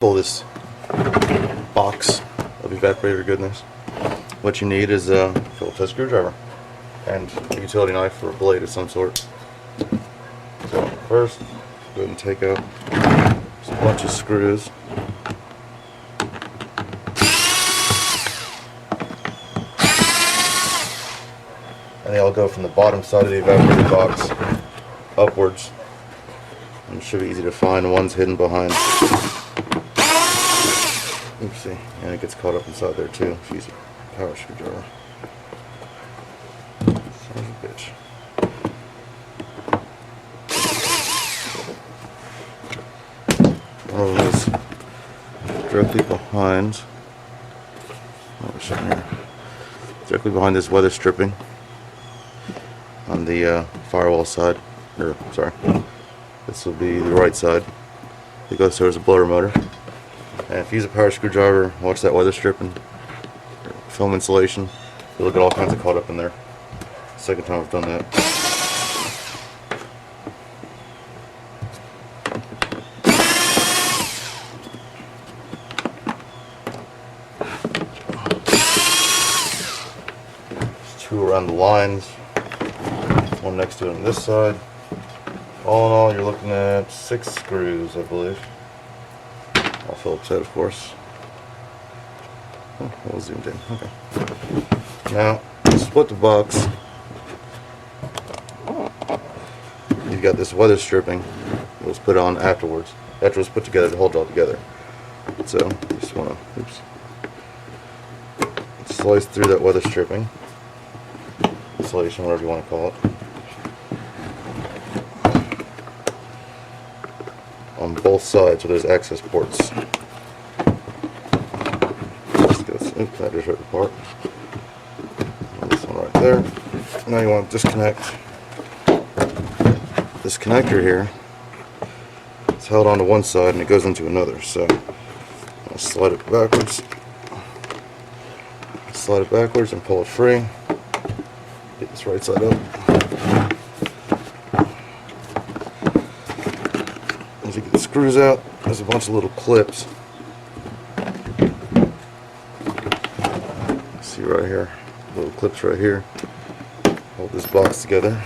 Pull this box of evaporator goodness. What you need is a Phillips head screwdriver and a utility knife or a blade of some sort. So first, go ahead and take out just a bunch of screws. And they all go from the bottom side of the evaporator box upwards. And it should be easy to find. One's hidden behind. Oopsie, and it gets caught up inside there too if you use a power screwdriver. Son of a bitch. One of them is directly behind. Directly behind this weather stripping on the firewall side. Or sorry, this will be the right side. It goes towards the blower motor. And if you use a power screwdriver, watch that weather stripping, film insulation, you'll get all kinds of caught up in there. Second time I've done that. There's two around the lines, one next to it on this side. All in all, you're looking at 6 screws, I believe. All Phillips head, of course. Oh, that was zoomed in. Okay. Now, split the box. You've got this weather stripping. It was put on afterwards. After it was put together to hold it all together. So, you just want to slice through that weather stripping. Insulation, whatever you want to call it. On both sides, so there's access ports. Oops, that just ripped apart. And this one right there. Now you want to disconnect this connector here. It's held onto one side and it goes into another. So I'll slide it backwards. Slide it backwards and pull it free. Get this right side up. As you get the screws out, there's a bunch of little clips. See right here, little clips right here. Hold this box together.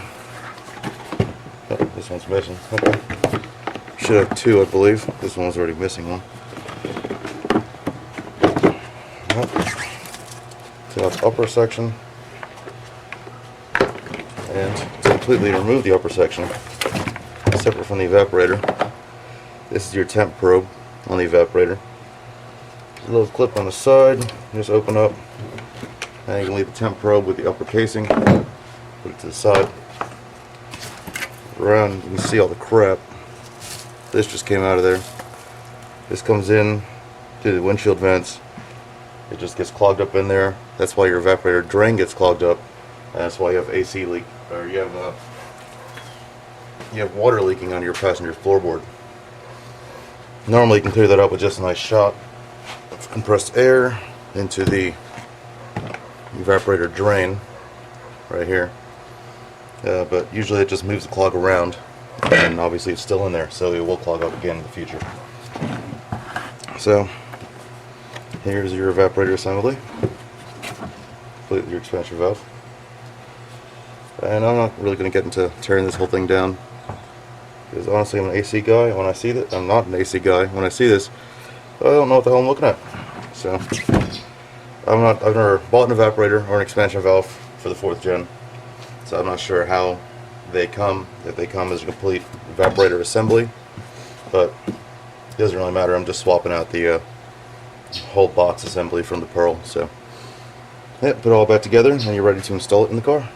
Oh, this one's missing. Okay. Should have 2, I believe. This one's already missing one. So that's upper section. And to completely remove the upper section, separate from the evaporator, this is your temp probe on the evaporator. A little clip on the side, just open up, and you can leave the temp probe with the upper casing, put it to the side. Around, you can see all the crap. This just came out of there. This comes in through the windshield vents. It just gets clogged up in there. That's why your evaporator drain gets clogged up, and that's why you have AC leak, or you have water leaking on your passenger floorboard. Normally you can clear that up with just a nice shot of compressed air into the evaporator drain right here. But usually it just moves the clog around, and obviously it's still in there, so it will clog up again in the future. So here's your evaporator assembly, complete with your expansion valve. And I'm not really going to get into tearing this whole thing down, because honestly I'm an AC guy. When I see that, I'm not an AC guy. When I see this, I don't know what the hell I'm looking at. So I've never bought an evaporator or an expansion valve for the 4th gen, so I'm not sure how they come, if they come as a complete evaporator assembly, but it doesn't really matter. I'm just swapping out the whole box assembly from the Pearl. So yeah, put it all back together and you're ready to install it in the car.